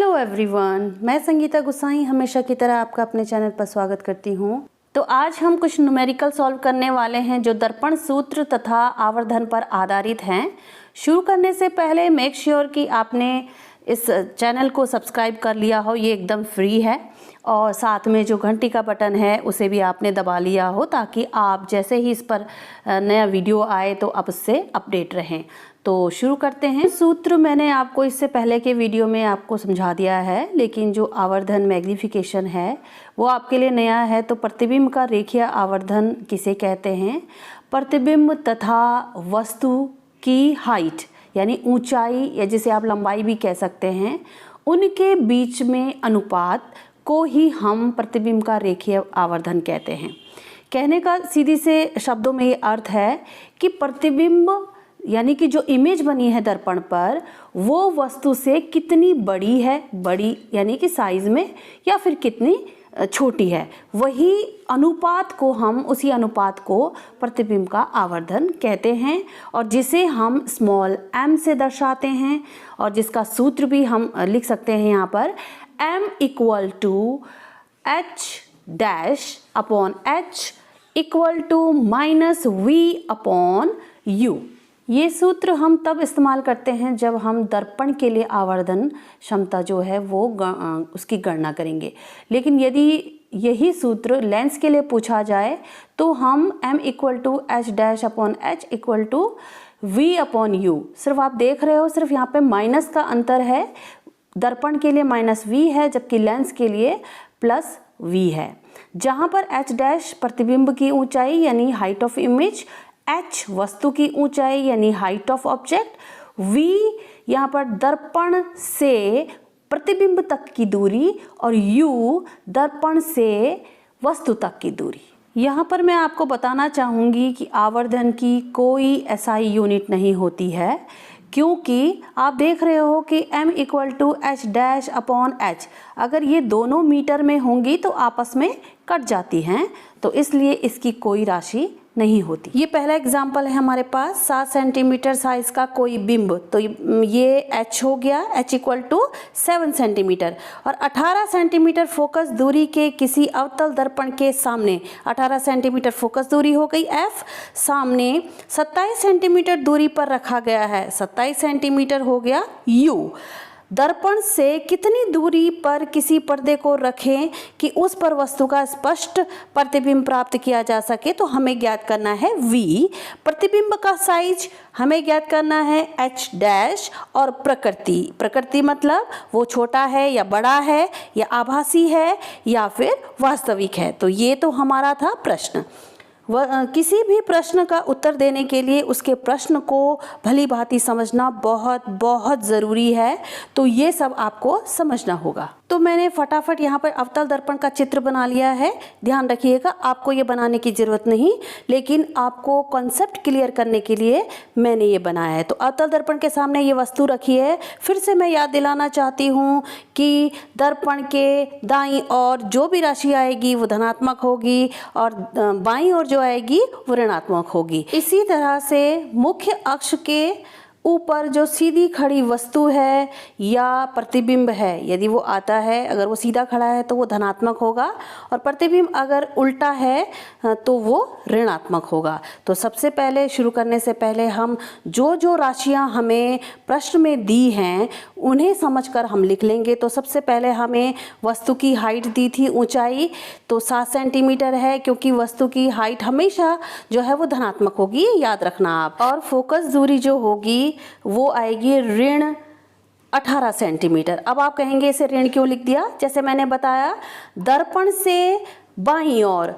Hello everyone, मैं संगीता गुसाई हमेशा की तरह आपका अपने चैनल पर स्वागत करती हूँ। तो आज हम कुछ न्यूमेरिकल सॉल्व करने वाले हैं जो दर्पण सूत्र तथा आवर्धन पर आधारित हैं। शुरू करने से पहले मेक श्योर कि आपने इस चैनल को सब्सक्राइब कर लिया हो, ये एकदम फ्री है। और साथ में जो घंटी का बटन है उसे भी आपने दबा लिया हो ताकि आप जैसे ही इस पर नया वीडियो आए तो आप उससे अपडेट रहें। तो शुरू करते हैं। सूत्र मैंने आपको इससे पहले के वीडियो में आपको समझा दिया है, लेकिन जो आवर्धन मैग्नीफिकेशन है वो आपके लिए नया है। तो प्रतिबिंब का रेखीय आवर्धन किसे कहते हैं? प्रतिबिंब तथा वस्तु की हाइट यानी ऊंचाई या जिसे आप लंबाई भी कह सकते हैं, उनके बीच में अनुपात को ही हम प्रतिबिंब का रेखीय आवर्धन कहते हैं। कहने का सीधी से शब्दों में ये अर्थ है कि प्रतिबिंब यानी कि जो इमेज बनी है दर्पण पर वो वस्तु से कितनी बड़ी है, बड़ी यानी कि साइज में, या फिर कितनी छोटी है, वही अनुपात को हम उसी अनुपात को प्रतिबिंब का आवर्धन कहते हैं और जिसे हम स्मॉल m से दर्शाते हैं और जिसका सूत्र भी हम लिख सकते हैं यहाँ पर m equal to h dash upon h equal to minus v upon u। ये सूत्र हम तब इस्तेमाल करते हैं जब हम दर्पण के लिए आवर्धन क्षमता जो है वो उसकी गणना करेंगे। लेकिन यदि यही सूत्र लेंस के लिए पूछा जाए तो हम m equal to h dash upon h equal to v upon u, सिर्फ आप देख रहे हो सिर्फ यहाँ पे माइनस का अंतर है। दर्पण के लिए माइनस v है जबकि लेंस के लिए प्लस v है। जहाँ पर h डैश प्रतिबिंब की ऊंचाई यानी हाइट ऑफ इमेज, h वस्तु की ऊंचाई यानी हाइट ऑफ ऑब्जेक्ट, v यहाँ पर दर्पण से प्रतिबिंब तक की दूरी और u दर्पण से वस्तु तक की दूरी। यहाँ पर मैं आपको बताना चाहूँगी कि आवर्धन की कोई SI यूनिट नहीं होती है, क्योंकि आप देख रहे हो कि m equal to h dash upon h, अगर ये दोनों मीटर में होंगी तो आपस में कट जाती हैं, तो इसलिए इसकी कोई राशि नहीं होती। ये पहला एग्जाम्पल है हमारे पास 7 सेंटीमीटर साइज का कोई बिंब, तो ये h हो गया, h इक्वल टू 7 सेंटीमीटर और 18 सेंटीमीटर फोकस दूरी के किसी अवतल दर्पण के सामने 18 सेंटीमीटर फोकस दूरी हो गई f, सामने 27 सेंटीमीटर दूरी पर रखा गया है, 27 सेंटीमीटर हो गया u। दर्पण से कितनी दूरी पर किसी पर्दे को रखें कि उस पर वस्तु का स्पष्ट प्रतिबिंब प्राप्त किया जा सके, तो हमें ज्ञात करना है v। प्रतिबिंब का साइज हमें ज्ञात करना है h डैश और प्रकृति मतलब वो छोटा है या बड़ा है या आभासी है या फिर वास्तविक है। तो ये तो हमारा था प्रश्न। किसी भी प्रश्न का उत्तर देने के लिए उसके प्रश्न को भली भांति समझना बहुत बहुत ज़रूरी है, तो ये सब आपको समझना होगा। तो मैंने फटाफट यहाँ पर अवतल दर्पण का चित्र बना लिया है। ध्यान रखिएगा, आपको ये बनाने की ज़रूरत नहीं, लेकिन आपको कॉन्सेप्ट क्लियर करने के लिए मैंने ये बनाया है। तो अवतल दर्पण के सामने ये वस्तु रखी है। फिर से मैं याद दिलाना चाहती हूँ कि दर्पण के दाईं ओर जो भी राशि आएगी वो धनात्मक होगी और बाईं ओर जो आएगी वो ऋणात्मक होगी। इसी तरह से मुख्य अक्ष के ऊपर जो सीधी खड़ी वस्तु है या प्रतिबिंब है, यदि वो आता है, अगर वो सीधा खड़ा है तो वो धनात्मक होगा और प्रतिबिंब अगर उल्टा है तो वो ऋणात्मक होगा। तो सबसे पहले शुरू करने से पहले हम जो राशियां हमें प्रश्न में दी हैं उन्हें समझकर हम लिख लेंगे। तो सबसे पहले हमें वस्तु की हाइट दी थी, ऊंचाई, तो 7 सेंटीमीटर है, क्योंकि वस्तु की हाइट हमेशा जो है वो धनात्मक होगी, याद रखना आप। और फोकस दूरी जो होगी वो आएगी ऋण 18 सेंटीमीटर। अब आप कहेंगे इसे ऋण क्यों लिख दिया? जैसे मैंने बताया, दर्पण से बाईं ओर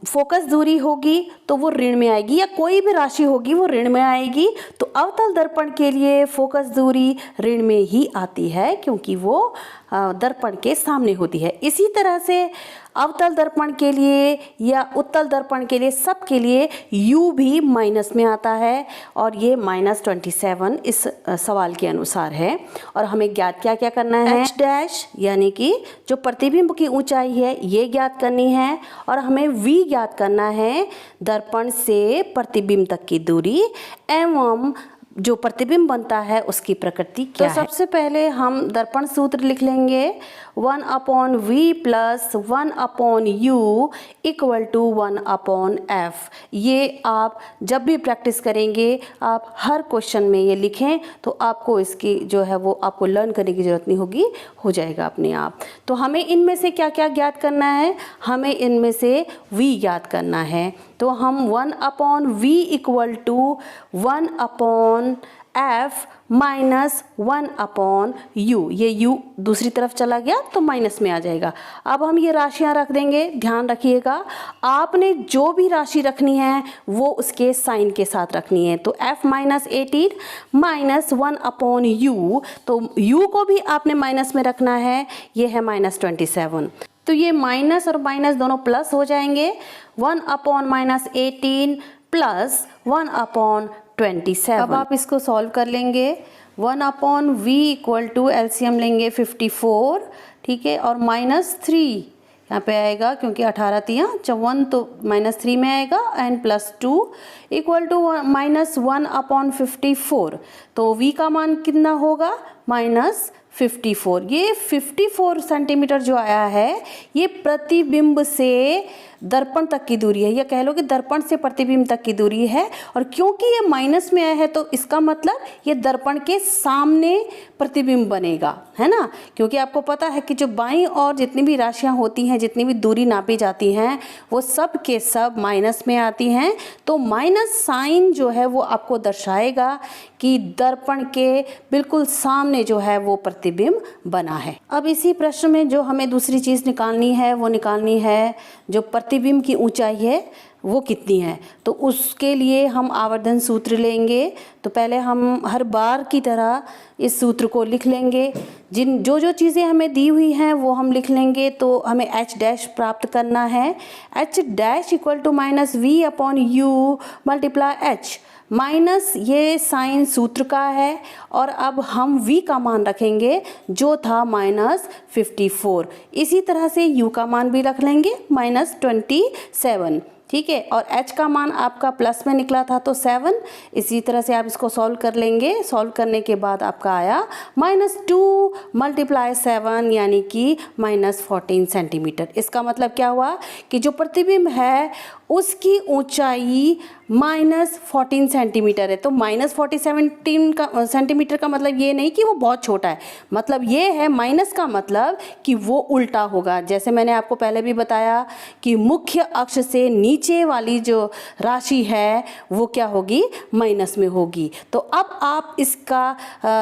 फोकस दूरी होगी तो वो ऋण में आएगी, या कोई भी राशि होगी वो ऋण में आएगी। तो अवतल दर्पण के लिए फोकस दूरी ऋण में ही आती है, क्योंकि वो दर्पण के सामने होती है। इसी तरह से अवतल दर्पण के लिए या उत्तल दर्पण के लिए, सब के लिए u भी माइनस में आता है और ये -27 इस सवाल के अनुसार है। और हमें ज्ञात क्या क्या करना है? h डैश यानी कि जो प्रतिबिंब की ऊंचाई है ये ज्ञात करनी है और हमें v ज्ञात करना है, दर्पण से प्रतिबिंब तक की दूरी, एवं जो प्रतिबिंब बनता है उसकी प्रकृति क्या है। तो सबसे पहले हम दर्पण सूत्र लिख लेंगे 1/v plus 1/u equal to 1/f। ये आप जब भी प्रैक्टिस करेंगे, आप हर क्वेश्चन में ये लिखें तो आपको इसकी जो है वो आपको लर्न करने की ज़रूरत नहीं होगी, हो जाएगा अपने आप। तो हमें इनमें से क्या क्या ज्ञात करना है, हमें इनमें से v ज्ञात करना है। तो हम 1/v equal to 1/f minus 1/u, ये u दूसरी तरफ चला गया तो माइनस में आ जाएगा। अब हम ये राशियां रख देंगे। ध्यान रखिएगा, आपने जो भी राशि रखनी है वो उसके साइन के साथ रखनी है। तो f माइनस 18 माइनस 1/u, तो u को भी आपने माइनस में रखना है, ये है माइनस 27। तो ये माइनस और माइनस दोनों प्लस हो जाएंगे। 1/-18 प्लस 1/27। अब आप इसको सॉल्व कर लेंगे। 1/v इक्वल टू एलसीएम लेंगे 54, ठीक है, और -3 यहाँ पे आएगा क्योंकि 18 तियाँ 54, तो -3 में आएगा, एंड +2 इक्वल टू -1/54। तो v का मान कितना होगा, -54। ये 54 सेंटीमीटर जो आया है ये प्रतिबिंब से दर्पण तक की दूरी है, या कह लो कि दर्पण से प्रतिबिंब तक की दूरी है। और क्योंकि ये माइनस में आया है तो इसका मतलब ये दर्पण के सामने प्रतिबिंब बनेगा, है ना। क्योंकि आपको पता है कि जो बाईं और जितनी भी राशियां होती हैं, जितनी भी दूरी नापी जाती हैं, वो सब के सब माइनस में आती हैं। तो माइनस साइन जो है वो आपको दर्शाएगा कि दर्पण के बिल्कुल सामने जो है वो प्रतिबिंब बना है। अब इसी प्रश्न में जो हमें दूसरी चीज़ निकालनी है वो निकालनी है जो प्रतिबिंब की ऊंचाई है वो कितनी है। तो उसके लिए हम आवर्धन सूत्र लेंगे। तो पहले हम हर बार की तरह इस सूत्र को लिख लेंगे। जो जो चीज़ें हमें दी हुई हैं वो हम लिख लेंगे। तो हमें h डैश प्राप्त करना है। h dash equal to -v/u multiply h, minus ये साइन सूत्र का है, और अब हम v का मान रखेंगे जो था -54। इसी तरह से u का मान भी रख लेंगे -27, ठीक है, और h का मान आपका प्लस में निकला था तो 7। इसी तरह से आप इसको सॉल्व कर लेंगे। सॉल्व करने के बाद आपका आया -2 मल्टीप्लाई 7 यानी कि -14 सेंटीमीटर। इसका मतलब क्या हुआ कि जो प्रतिबिंब है उसकी ऊंचाई -14 सेंटीमीटर है। तो -14 सेंटीमीटर का मतलब ये नहीं कि वो बहुत छोटा है, मतलब ये है माइनस का मतलब कि वो उल्टा होगा। जैसे मैंने आपको पहले भी बताया कि मुख्य अक्ष से नीचे वाली जो राशि है वो क्या होगी, माइनस में होगी। तो अब आप इसका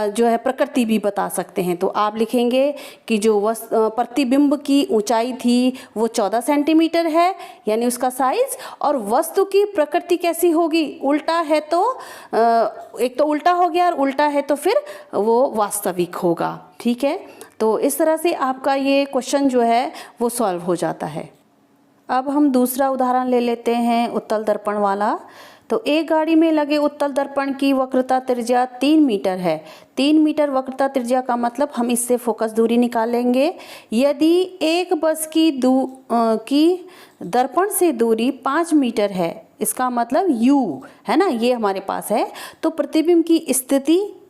जो है प्रकृति भी बता सकते हैं। तो आप लिखेंगे कि जो प्रतिबिंब की ऊंचाई थी वो 14 सेंटीमीटर है, यानी उसका साइज, और वस्तु की प्रकृति कैसी होगी, उल्टा है तो एक तो उल्टा हो गया, और उल्टा है तो फिर वो वास्तविक होगा, ठीक है। तो इस तरह से आपका ये क्वेश्चन जो है वो सॉल्व हो जाता है। अब हम दूसरा उदाहरण ले लेते हैं उत्तल दर्पण वाला। तो एक गाड़ी में लगे उत्तल दर्पण की वक्रता त्रिज्या 3 मीटर है। 3 मीटर वक्रता त्रिज्या का मतलब हम इससे फोकस दूरी निकालेंगे। यदि एक बस की दर्पण से दूरी 5 मीटर है, इसका मतलब u है ना, ये हमारे पास है, तो प्रतिबिंब की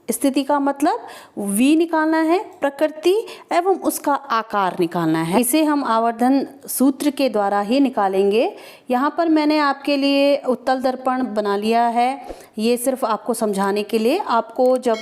स्थिति का मतलब v निकालना है, प्रकृति एवं उसका आकार निकालना है। इसे हम आवर्धन सूत्र के द्वारा ही निकालेंगे। यहाँ पर मैंने आपके लिए उत्तल दर्पण बना लिया है, ये सिर्फ आपको समझाने के लिए। आपको जब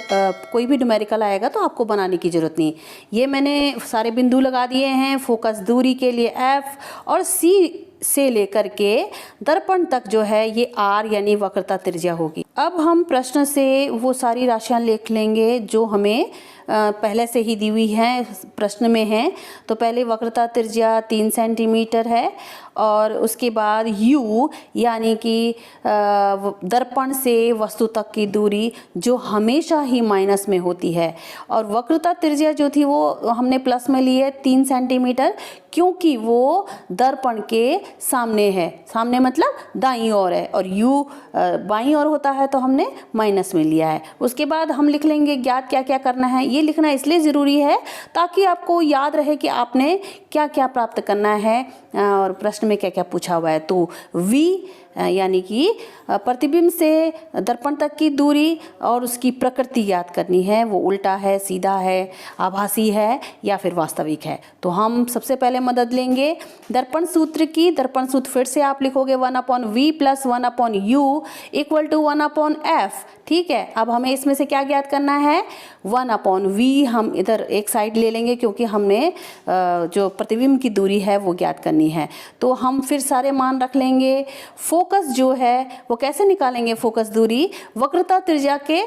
कोई भी न्यूमेरिकल आएगा तो आपको बनाने की ज़रूरत नहीं। ये मैंने सारे बिंदु लगा दिए हैं। फोकस दूरी के लिए f और c से लेकर के दर्पण तक जो है ये r यानी वक्रता त्रिज्या होगी। अब हम प्रश्न से वो सारी राशियां लिख लेंगे जो हमें पहले से ही दी हुई हैं, प्रश्न में है। तो पहले वक्रता त्रिज्या 3 सेंटीमीटर है, और उसके बाद u यानी कि दर्पण से वस्तु तक की दूरी जो हमेशा ही माइनस में होती है, और वक्रता त्रिज्या जो थी वो हमने प्लस में ली है 3 सेंटीमीटर, क्योंकि वो दर्पण के सामने है। सामने मतलब दाईं ओर है, और u बाईं ओर होता है तो हमने माइनस में लिया है। उसके बाद हम लिख लेंगे ज्ञात क्या क्या करना है। ये लिखना इसलिए ज़रूरी है ताकि आपको याद रहे कि आपने क्या क्या प्राप्त करना है और प्रश्न में क्या क्या पूछा हुआ है। तो v यानी कि प्रतिबिंब से दर्पण तक की दूरी और उसकी प्रकृति याद करनी है। वो उल्टा है, सीधा है, आभासी है या फिर वास्तविक है। तो हम सबसे पहले मदद लेंगे दर्पण सूत्र की। दर्पण सूत्र फिर से आप लिखोगे 1/v + 1/u = 1/f। ठीक है, अब हमें इसमें से क्या ज्ञात करना है? 1/v हम इधर एक साइड ले लेंगे क्योंकि हमने जो प्रतिबिंब की दूरी है वो ज्ञात करनी है। तो हम फिर सारे मान रख लेंगे। फोकस जो है वो कैसे निकालेंगे? फोकस दूरी वक्रता त्रिज्या के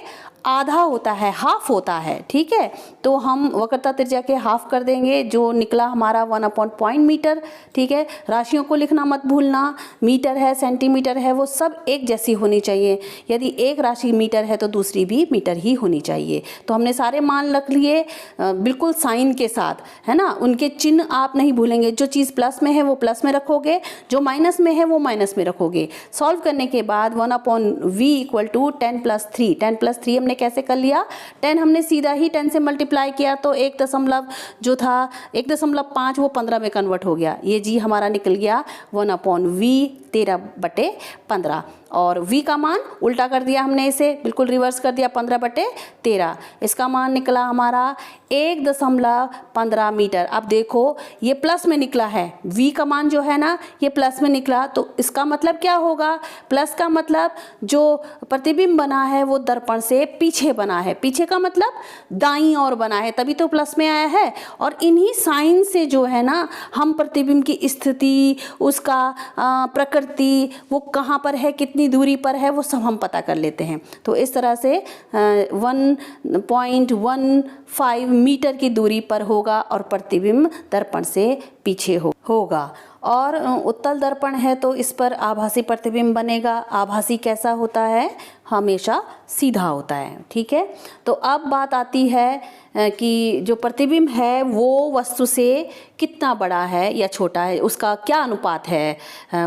आधा होता है, हाफ होता है। ठीक है, तो हम वक्रता त्रिज्या के हाफ कर देंगे, जो निकला हमारा 1/पॉइंट मीटर। ठीक है, राशियों को लिखना मत भूलना, मीटर है, सेंटीमीटर है, वो सब एक जैसी होनी चाहिए। यदि एक राशि मीटर है तो दूसरी भी मीटर ही होनी चाहिए। तो हमने सारे मान रख लिए बिल्कुल साइन के साथ, है ना। उनके चिन्ह आप नहीं भूलेंगे। जो चीज़ प्लस में है वो प्लस में रखोगे, जो माइनस में है वो माइनस में रखोगे। सॉल्व करने के बाद 1/v = 10 + 3। 10 + 3 हमने कैसे कर लिया? 10 हमने सीधा ही 10 से मल्टीप्लाई किया तो 1 दशमलव जो था 1.5 वो 15 में कन्वर्ट हो गया। ये जी हमारा निकल गया 1/v 13/15। और v का मान उल्टा कर दिया हमने, इसे बिल्कुल रिवर्स कर दिया, 15/13। इसका मान निकला हमारा 1.15 मीटर। अब देखो ये प्लस में निकला है, v का मान जो है ना ये प्लस में निकला, तो इसका मतलब क्या होगा? प्लस का मतलब जो प्रतिबिंब बना है वो दर्पण से पीछे बना है। पीछे का मतलब दाईं ओर बना है, तभी तो प्लस में आया है। और इन्हीं साइन से जो है ना हम प्रतिबिंब की स्थिति, उसका प्रकृति, वो कहाँ पर है, कितनी दूरी पर है, वो सब हम पता कर लेते हैं। तो इस तरह से 1.15 मीटर की दूरी पर होगा और प्रतिबिंब दर्पण से पीछे होगा। और उत्तल दर्पण है तो इस पर आभासी प्रतिबिंब बनेगा। आभासी कैसा होता है? हमेशा सीधा होता है। ठीक है, तो अब बात आती है कि जो प्रतिबिंब है वो वस्तु से कितना बड़ा है या छोटा है, उसका क्या अनुपात है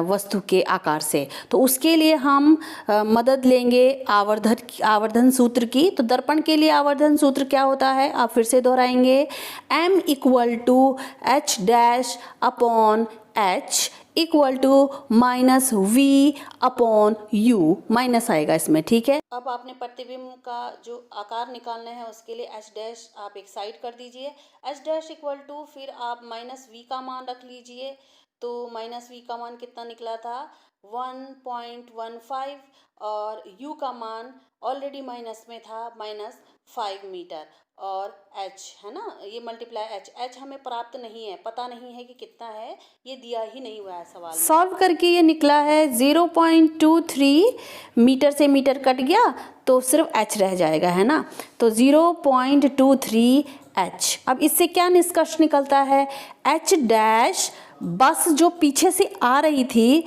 वस्तु के आकार से। तो उसके लिए हम मदद लेंगे आवर्धन सूत्र की। तो दर्पण के लिए आवर्धन सूत्र क्या होता है? आप फिर से दोहराएंगे, m = h-h -v/u, माइनस आएगा इसमें। ठीक है, अब आपने प्रतिबिंब का जो आकार निकालना है उसके लिए h' आप एक साइड कर दीजिए। h' = फिर आप -v का मान रख लीजिए। तो -v का मान कितना निकला था? 1.15 और u का मान ऑलरेडी माइनस में था, -5 मीटर। और h है ना, ये मल्टीप्लाई h हमें प्राप्त नहीं है, पता नहीं है कि कितना है, ये दिया ही नहीं हुआ है सवाल में। सॉल्व करके ये निकला है 0.23 मीटर से मीटर कट गया तो सिर्फ h रह जाएगा, है ना। तो 0.23 h। अब इससे क्या निष्कर्ष निकलता है? h' बस जो पीछे से आ रही थी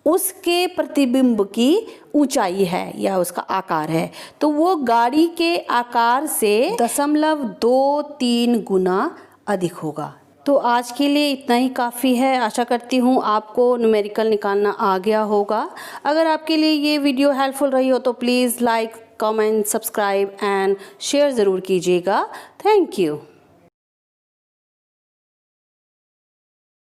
उसके प्रतिबिंब की ऊंचाई है या उसका आकार है, तो वो गाड़ी के आकार से 0.23 गुना अधिक होगा। तो आज के लिए इतना ही काफ़ी है। आशा करती हूँ आपको न्यूमेरिकल निकालना आ गया होगा। अगर आपके लिए ये वीडियो हेल्पफुल रही हो तो please like, comment, subscribe and share ज़रूर कीजिएगा। Thank you.